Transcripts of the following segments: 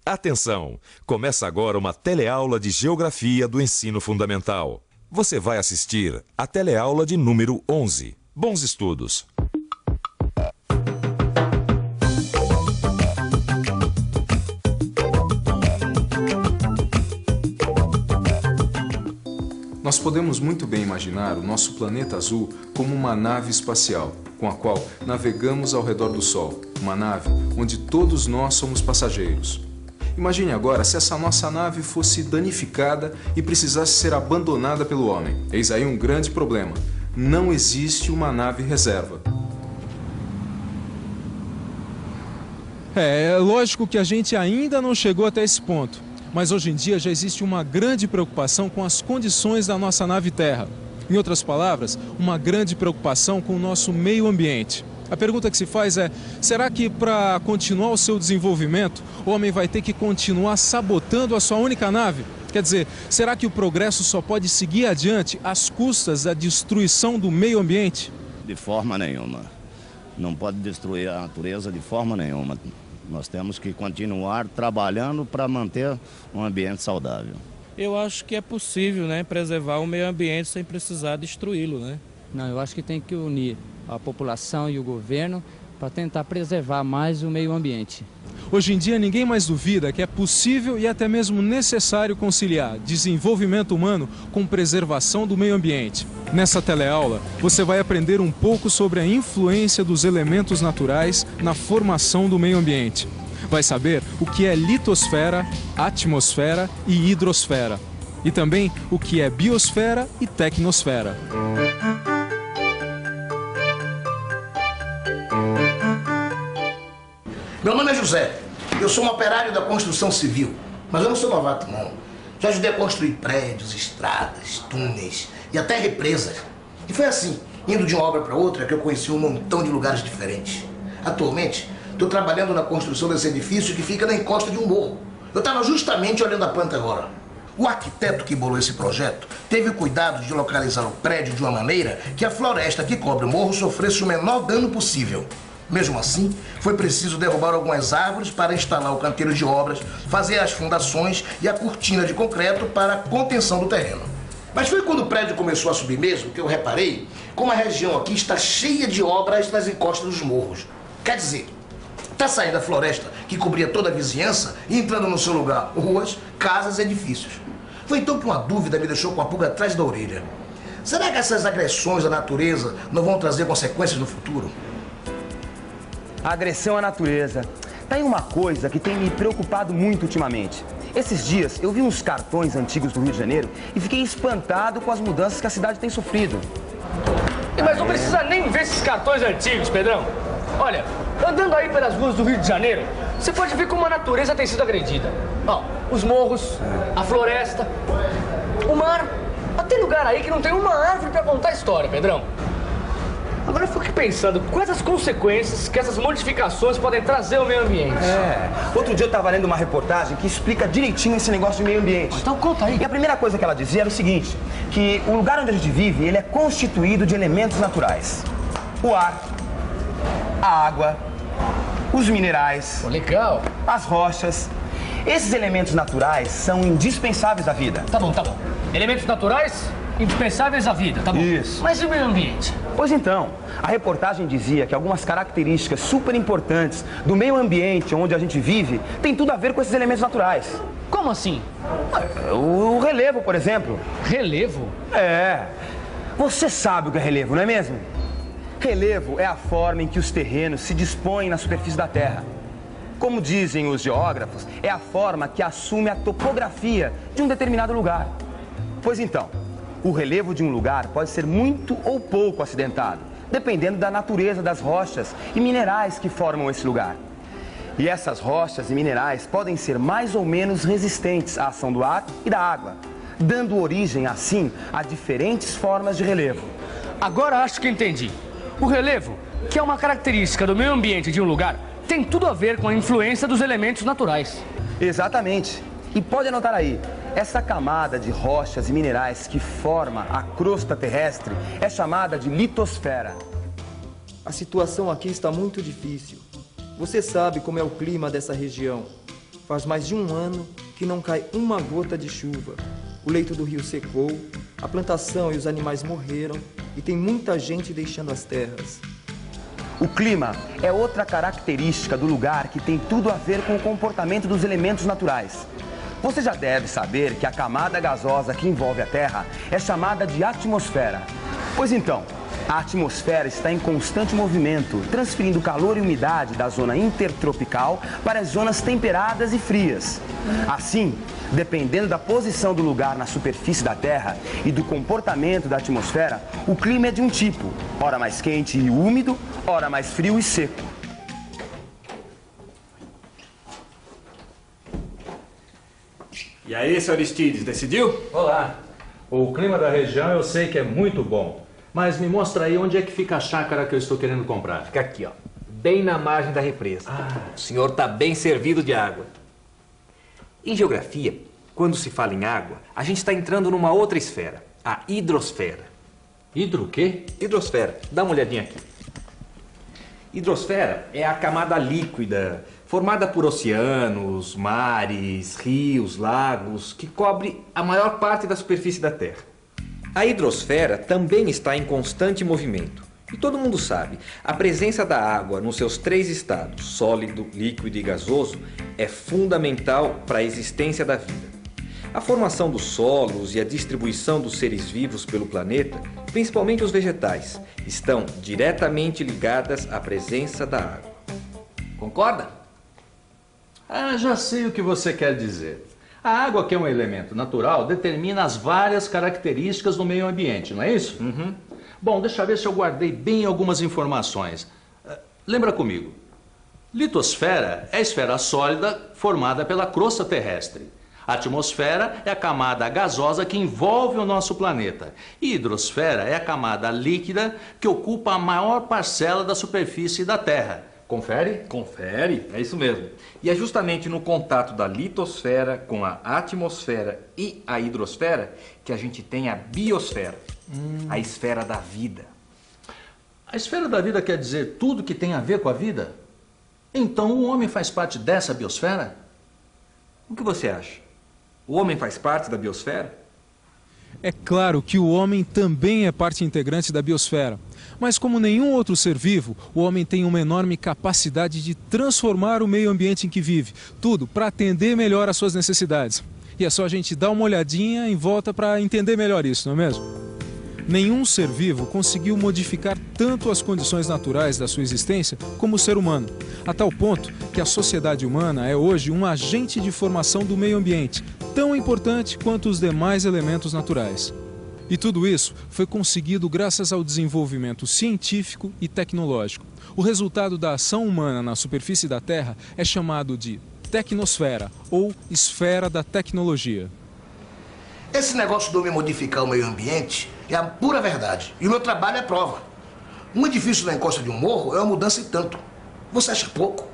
Atenção! Começa agora uma teleaula de Geografia do Ensino Fundamental. Você vai assistir a teleaula de número 11. Bons estudos! Nós podemos muito bem imaginar o nosso planeta azul como uma nave espacial, com a qual navegamos ao redor do Sol. Uma nave onde todos nós somos passageiros. Imagine agora se essa nossa nave fosse danificada e precisasse ser abandonada pelo homem. Eis aí um grande problema. Não existe uma nave reserva. É lógico que a gente ainda não chegou até esse ponto. Mas hoje em dia já existe uma grande preocupação com as condições da nossa nave Terra. Em outras palavras, uma grande preocupação com o nosso meio ambiente. A pergunta que se faz é, será que para continuar o seu desenvolvimento, o homem vai ter que continuar sabotando a sua única nave? Quer dizer, será que o progresso só pode seguir adiante às custas da destruição do meio ambiente? De forma nenhuma. Não pode destruir a natureza de forma nenhuma. Nós temos que continuar trabalhando para manter um ambiente saudável. Eu acho que é possível, né, preservar o meio ambiente sem precisar destruí-lo, né? Não, eu acho que tem que unir a população e o governo para tentar preservar mais o meio ambiente. Hoje em dia ninguém mais duvida que é possível e até mesmo necessário conciliar desenvolvimento humano com preservação do meio ambiente. Nessa teleaula, você vai aprender um pouco sobre a influência dos elementos naturais na formação do meio ambiente. Vai saber o que é litosfera, atmosfera e hidrosfera. E também o que é biosfera e tecnosfera. Meu nome é José, eu sou um operário da construção civil, mas eu não sou novato não. Já ajudei a construir prédios, estradas, túneis e até represas. E foi assim, indo de uma obra para outra, que eu conheci um montão de lugares diferentes. Atualmente, estou trabalhando na construção desse edifício que fica na encosta de um morro. Eu estava justamente olhando a planta agora. O arquiteto que bolou esse projeto teve o cuidado de localizar o prédio de uma maneira que a floresta que cobre o morro sofresse o menor dano possível. Mesmo assim, foi preciso derrubar algumas árvores para instalar o canteiro de obras, fazer as fundações e a cortina de concreto para a contenção do terreno. Mas foi quando o prédio começou a subir mesmo que eu reparei como a região aqui está cheia de obras nas encostas dos morros. Quer dizer, está saindo a floresta que cobria toda a vizinhança e entrando no seu lugar ruas, casas e edifícios. Foi então que uma dúvida me deixou com a pulga atrás da orelha. Será que essas agressões à natureza não vão trazer consequências no futuro? Agressão à natureza. Tá aí uma coisa que tem me preocupado muito ultimamente. Esses dias eu vi uns cartões antigos do Rio de Janeiro e fiquei espantado com as mudanças que a cidade tem sofrido. Mas não precisa nem ver esses cartões antigos, Pedrão. Olha, andando aí pelas ruas do Rio de Janeiro, você pode ver como a natureza tem sido agredida. Ó, os morros, a floresta, o mar. Tem lugar aí que não tem uma árvore pra contar a história, Pedrão. Agora eu fico pensando, quais as consequências que essas modificações podem trazer ao meio ambiente? Outro dia eu estava lendo uma reportagem que explica direitinho esse negócio de meio ambiente. Então conta aí. E a primeira coisa que ela dizia era o seguinte, que o lugar onde a gente vive, ele é constituído de elementos naturais. O ar, a água, os minerais, legal, as rochas. Esses elementos naturais são indispensáveis à vida. Tá bom. Elementos naturais indispensáveis à vida, tá bom. Isso. Mas e o meio ambiente? Pois então, a reportagem dizia que algumas características super importantes do meio ambiente onde a gente vive tem tudo a ver com esses elementos naturais. Como assim? O relevo, por exemplo. Relevo? Você sabe o que é relevo, não é mesmo? Relevo é a forma em que os terrenos se dispõem na superfície da Terra. Como dizem os geógrafos, é a forma que assume a topografia de um determinado lugar. Pois então, o relevo de um lugar pode ser muito ou pouco acidentado, dependendo da natureza das rochas e minerais que formam esse lugar. E essas rochas e minerais podem ser mais ou menos resistentes à ação do ar e da água, dando origem, assim, a diferentes formas de relevo. Agora acho que entendi. O relevo, que é uma característica do meio ambiente de um lugar, tem tudo a ver com a influência dos elementos naturais. Exatamente. E pode anotar aí, essa camada de rochas e minerais que forma a crosta terrestre é chamada de litosfera. A situação aqui está muito difícil. Você sabe como é o clima dessa região. faz mais de um ano que não cai uma gota de chuva. O leito do rio secou, a plantação e os animais morreram e tem muita gente deixando as terras. O clima é outra característica do lugar que tem tudo a ver com o comportamento dos elementos naturais. Você já deve saber que a camada gasosa que envolve a Terra é chamada de atmosfera. Pois então, a atmosfera está em constante movimento, transferindo calor e umidade da zona intertropical para as zonas temperadas e frias. Assim, dependendo da posição do lugar na superfície da Terra e do comportamento da atmosfera, o clima é de um tipo, ora mais quente e úmido, ora mais frio e seco. E aí, Sr. Aristides, decidiu? Olá. O clima da região eu sei que é muito bom, mas me mostra aí onde é que fica a chácara que eu estou querendo comprar. Fica aqui, ó, bem na margem da represa. O senhor está bem servido de água. Em geografia, quando se fala em água, a gente está entrando numa outra esfera, a hidrosfera. Hidro o quê? Hidrosfera. Dá uma olhadinha aqui. Hidrosfera é a camada líquida formada por oceanos, mares, rios, lagos, que cobre a maior parte da superfície da Terra. A hidrosfera também está em constante movimento. E todo mundo sabe, a presença da água nos seus 3 estados, sólido, líquido e gasoso, é fundamental para a existência da vida. A formação dos solos e a distribuição dos seres vivos pelo planeta, principalmente os vegetais, estão diretamente ligadas à presença da água. Concorda? Ah, já sei o que você quer dizer. A água, que é um elemento natural, determina as várias características do meio ambiente, não é isso? Uhum. Bom, deixa eu ver se eu guardei bem algumas informações. Lembra comigo. Litosfera é a esfera sólida formada pela crosta terrestre. A atmosfera é a camada gasosa que envolve o nosso planeta. E hidrosfera é a camada líquida que ocupa a maior parcela da superfície da Terra. Confere? Confere, é isso mesmo. E é justamente no contato da litosfera com a atmosfera e a hidrosfera que a gente tem a biosfera, a esfera da vida. A esfera da vida quer dizer tudo que tem a ver com a vida? Então o homem faz parte dessa biosfera? O que você acha? O homem faz parte da biosfera? É claro que o homem também é parte integrante da biosfera. Mas como nenhum outro ser vivo, o homem tem uma enorme capacidade de transformar o meio ambiente em que vive. Tudo para atender melhor às suas necessidades. E é só a gente dar uma olhadinha em volta para entender melhor isso, não é mesmo? Nenhum ser vivo conseguiu modificar tanto as condições naturais da sua existência como o ser humano, a tal ponto que a sociedade humana é hoje um agente de formação do meio ambiente, tão importante quanto os demais elementos naturais. E tudo isso foi conseguido graças ao desenvolvimento científico e tecnológico. O resultado da ação humana na superfície da Terra é chamado de tecnosfera, ou esfera da tecnologia. Esse negócio do homem modificar o meio ambiente é a pura verdade. E o meu trabalho é a prova. Um edifício na encosta de um morro é uma mudança e tanto. Você acha pouco?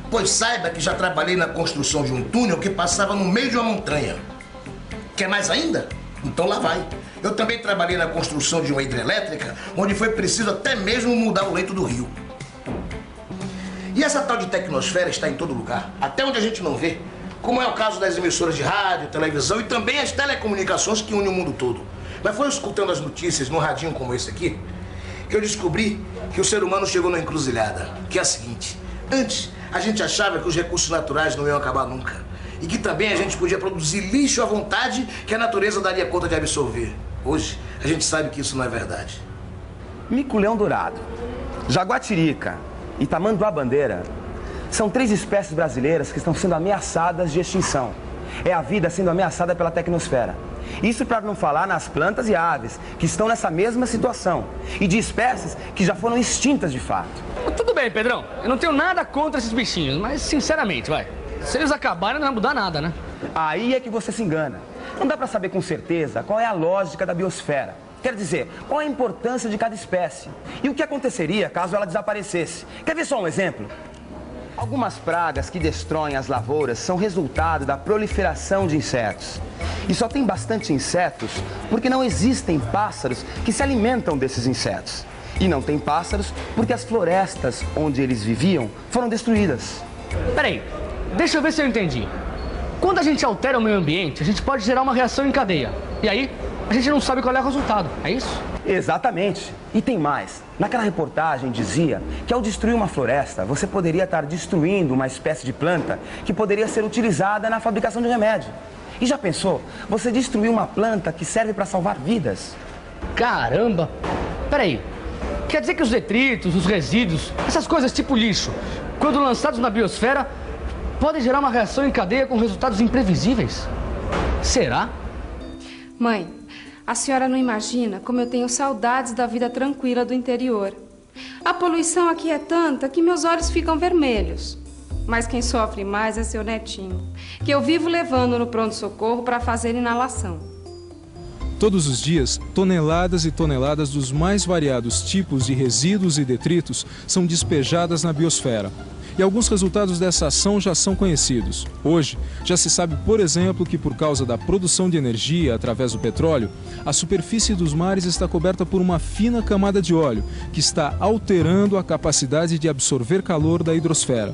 Pois saiba que já trabalhei na construção de um túnel que passava no meio de uma montanha. Quer mais ainda? Então lá vai. Eu também trabalhei na construção de uma hidrelétrica, onde foi preciso até mesmo mudar o leito do rio. E essa tal de tecnosfera está em todo lugar, até onde a gente não vê. Como é o caso das emissoras de rádio, televisão e também as telecomunicações que unem o mundo todo. Mas foi escutando as notícias num radinho como esse aqui, que eu descobri que o ser humano chegou numa encruzilhada, que é a seguinte: antes, a gente achava que os recursos naturais não iam acabar nunca. E que também a gente podia produzir lixo à vontade que a natureza daria conta de absorver. Hoje, a gente sabe que isso não é verdade. Mico-leão dourado, jaguatirica e tamanduá-bandeira são 3 espécies brasileiras que estão sendo ameaçadas de extinção. É a vida sendo ameaçada pela tecnosfera. Isso para não falar nas plantas e aves, que estão nessa mesma situação. E de espécies que já foram extintas de fato. Tudo bem, Pedrão. Eu não tenho nada contra esses bichinhos, mas sinceramente, se eles acabarem não vai mudar nada, né? Aí é que você se engana. Não dá para saber com certeza qual é a lógica da biosfera. Quer dizer, qual é a importância de cada espécie. E o que aconteceria caso ela desaparecesse. Quer ver só um exemplo? Algumas pragas que destroem as lavouras são resultado da proliferação de insetos. E só tem bastante insetos porque não existem pássaros que se alimentam desses insetos. E não tem pássaros porque as florestas onde eles viviam foram destruídas. Peraí, deixa eu ver se eu entendi. Quando a gente altera o meio ambiente, a gente pode gerar uma reação em cadeia. E aí, a gente não sabe qual é o resultado, é isso? Exatamente. E tem mais. Naquela reportagem dizia que ao destruir uma floresta, você poderia estar destruindo uma espécie de planta que poderia ser utilizada na fabricação de remédio. E já pensou? Você destruiu uma planta que serve para salvar vidas. Caramba! Peraí, quer dizer que os detritos, os resíduos, essas coisas tipo lixo, quando lançados na biosfera, podem gerar uma reação em cadeia com resultados imprevisíveis? Será? Mãe, a senhora não imagina como eu tenho saudades da vida tranquila do interior. A poluição aqui é tanta que meus olhos ficam vermelhos. Mas quem sofre mais é seu netinho, que eu vivo levando no pronto-socorro para fazer inalação. Todos os dias, toneladas e toneladas dos mais variados tipos de resíduos e detritos são despejadas na biosfera. E alguns resultados dessa ação já são conhecidos. Hoje, já se sabe, por exemplo, que por causa da produção de energia através do petróleo, a superfície dos mares está coberta por uma fina camada de óleo, que está alterando a capacidade de absorver calor da hidrosfera.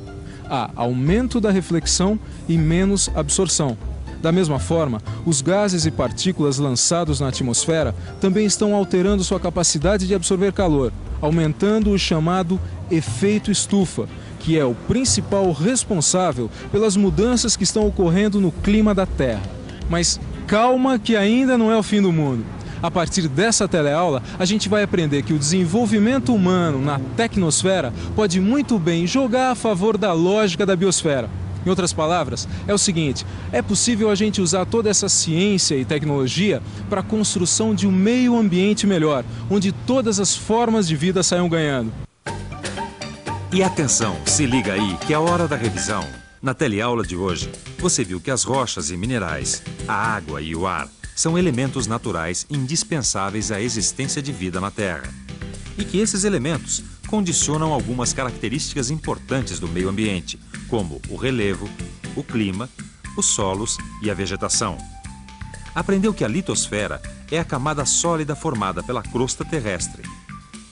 Há aumento da reflexão e menos absorção. Da mesma forma, os gases e partículas lançados na atmosfera também estão alterando sua capacidade de absorver calor, aumentando o chamado efeito estufa, que é o principal responsável pelas mudanças que estão ocorrendo no clima da Terra. Mas calma que ainda não é o fim do mundo. A partir dessa teleaula, a gente vai aprender que o desenvolvimento humano na tecnosfera pode muito bem jogar a favor da lógica da biosfera. Em outras palavras, é o seguinte: é possível a gente usar toda essa ciência e tecnologia para a construção de um meio ambiente melhor, onde todas as formas de vida saiam ganhando. E atenção, se liga aí que é a hora da revisão. Na teleaula de hoje, você viu que as rochas e minerais, a água e o ar são elementos naturais indispensáveis à existência de vida na Terra. E que esses elementos condicionam algumas características importantes do meio ambiente, como o relevo, o clima, os solos e a vegetação. Aprendeu que a litosfera é a camada sólida formada pela crosta terrestre,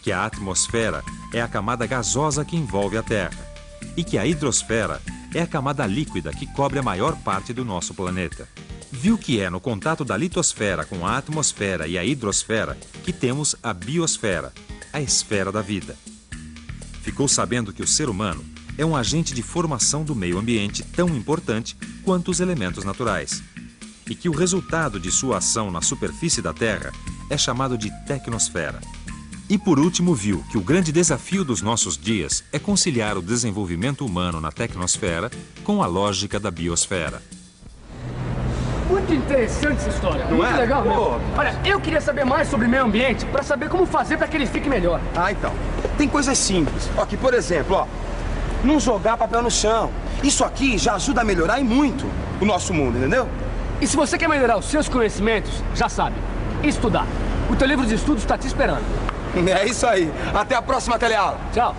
que a atmosfera é a camada gasosa que envolve a Terra e que a hidrosfera é a camada líquida que cobre a maior parte do nosso planeta. Viu que é no contato da litosfera com a atmosfera e a hidrosfera que temos a biosfera, a esfera da vida. Ficou sabendo que o ser humano é um agente de formação do meio ambiente tão importante quanto os elementos naturais e que o resultado de sua ação na superfície da Terra é chamado de tecnosfera. E por último viu que o grande desafio dos nossos dias é conciliar o desenvolvimento humano na tecnosfera com a lógica da biosfera. Muito interessante essa história, não muito é? legal mesmo. Pô. Olha, eu queria saber mais sobre meio ambiente para saber como fazer para que ele fique melhor. Ah, então. Tem coisas simples. Ó, aqui, por exemplo, ó, não jogar papel no chão. Isso aqui já ajuda a melhorar e muito o nosso mundo, entendeu? E se você quer melhorar os seus conhecimentos, já sabe, estudar. O teu livro de estudos está te esperando. É isso aí. Até a próxima teleaula. Tchau.